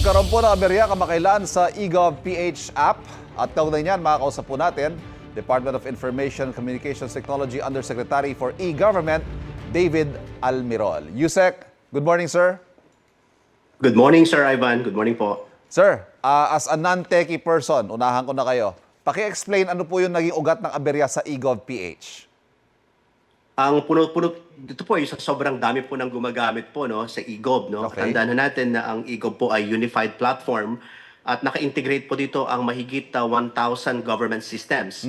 Nagkaroon po ng aberya kamakailan sa eGov.ph app at kaugnay niyan makakausap po natin Department of Information and Communications Technology Undersecretary for E-Government, David Almirol. Yusek, good morning, sir. Good morning, Sir Ivan. Good morning po. Sir, as a non-techie person, unahan ko na kayo. Paki-explain ano po yung naging ugat ng aberya sa eGov.ph. Ang puno-puno dito po ay sa sobrang dami po ng gumagamit po no sa eGov no. Okay. Tandaan natin na ang eGov po ay unified platform at naka-integrate po dito ang mahigit 1,000 government systems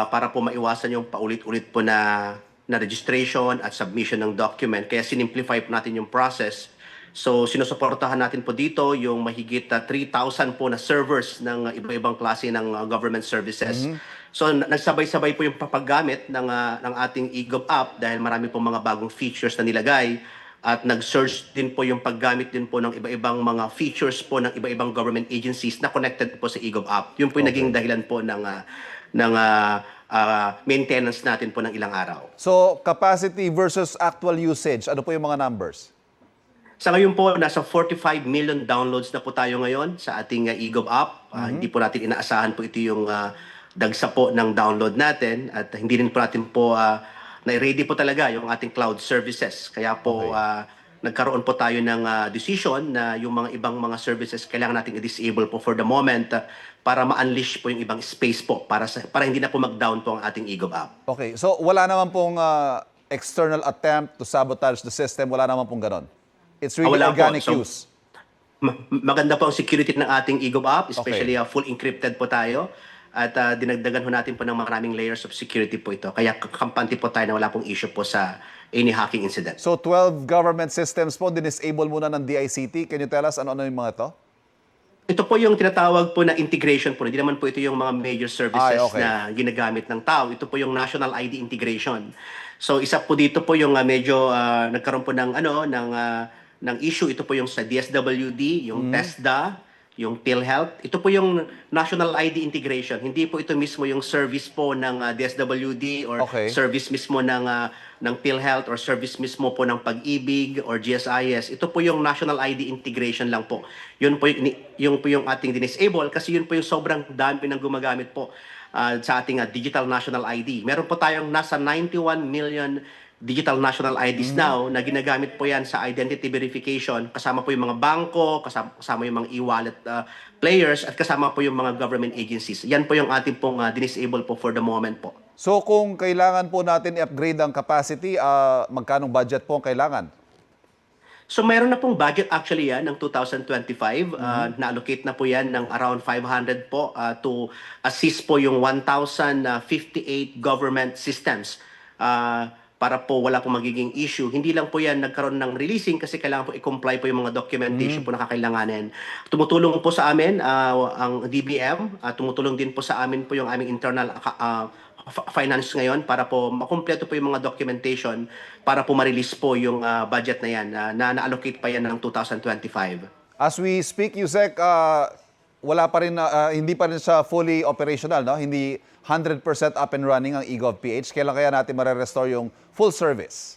para po maiwasan yung paulit-ulit po na registration at submission ng document. Kaya sinimplify po natin yung process. So sinusuportahan natin po dito yung mahigit 3,000 po na servers ng iba-ibang klase ng government services. So nagsabay-sabay po yung paggamit ng ating eGov app dahil marami po mga bagong features na nilagay at nag-surge din po yung paggamit din po ng iba-ibang mga features po ng iba-ibang government agencies na connected po sa eGov app. Yun po yung naging dahilan po ng maintenance natin po ng ilang araw. So, capacity versus actual usage, ano po yung mga numbers? Sa ngayon po, nasa 45 million downloads na po tayo ngayon sa ating eGov app. Hindi po natin inaasahan po ito yung dagsa po ng download natin at hindi rin po natin po na-ready po talaga yung ating cloud services. Kaya po nagkaroon po tayo ng decision na yung mga ibang mga services kailangan natin i-disable po for the moment para ma-unleash po yung ibang space po para hindi na po mag-down po ang ating eGov app. Okay, so wala naman pong external attempt to sabotage the system, wala naman pong ganon. It's really Wala po. organic So, use. Maganda po ang security ng ating eGov app, especially full encrypted po tayo. At dinagdagan ho natin po ng maraming layers of security po ito. Kaya kampante po tayo na wala pong issue po sa any hacking incident. So 12 government systems po, dinisable muna ng DICT. Can you tell us ano-ano yung mga ito? Ito po yung tinatawag po na integration po. Hindi naman po ito yung mga major services okay. na ginagamit ng tao. Ito po yung National ID Integration. So isa po dito po yung medyo nagkaroon po ng ng issue. Ito po yung sa DSWD, yung TESDA, yung PhilHealth. Ito po yung National ID Integration. Hindi po ito mismo yung service po ng DSWD or service mismo ng PhilHealth or service mismo po ng Pag-ibig or GSIS. Ito po yung National ID Integration lang po. Yun po yung ating dinisable kasi yun po yung sobrang dami ng gumagamit po sa ating Digital National ID. Meron po tayong nasa 91 million digital national IDs now na ginagamit po yan sa identity verification. Kasama po yung mga bangko, kasama yung mga e-wallet players, at kasama po yung mga government agencies. Yan po yung ating pong dinisable po for the moment po. So kung kailangan po natin i-upgrade ang capacity, magkanong budget po ang kailangan? So mayroon na pong budget actually yan ng 2025. Na-allocate na po yan ng around 500 po to assist po yung 1,058 government systems. Para po wala po magiging issue. Hindi lang po yan nagkaroon ng releasing kasi kailangan po i-comply po yung mga documentation po na kakailanganin. Tumutulong po sa amin ang DBM, tumutulong din po sa amin po yung aming internal finance ngayon para po makumpleto po yung mga documentation para po ma-release po yung budget na yan na na-allocate pa yan ng 2025. As we speak, Yusek, wala pa rin, hindi pa rin siya fully operational, no? Hindi 100% up and running ang eGov.ph. Kailan kaya natin mare-restore yung full service?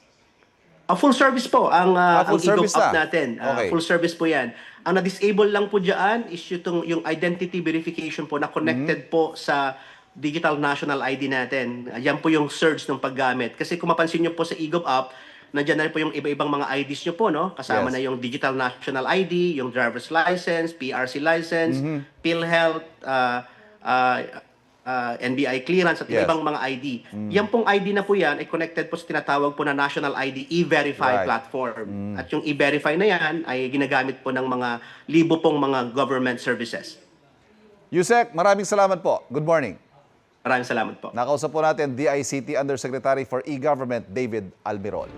Full service po ang full eGov service app na. natin. Okay. Full service po yan. Ang na-disable lang po dyan is yung identity verification po na connected po sa digital national ID natin. Yan po yung surge ng paggamit. Kasi kung mapansin nyo po sa eGov app, nandiyan na rin po yung iba-ibang mga IDs nyo po, no? Kasama na yung digital national ID, yung driver's license, PRC license, PhilHealth, NBI clearance at ibang mga ID. Yan pong ID na po yan ay connected po sa tinatawag po na National ID E-Verify platform. At yung E-Verify na yan ay ginagamit po ng mga libo pong mga government services. Yusek, maraming salamat po. Good morning. Maraming salamat po. Nakausap po natin DICT Undersecretary for E-Government, David Almirol.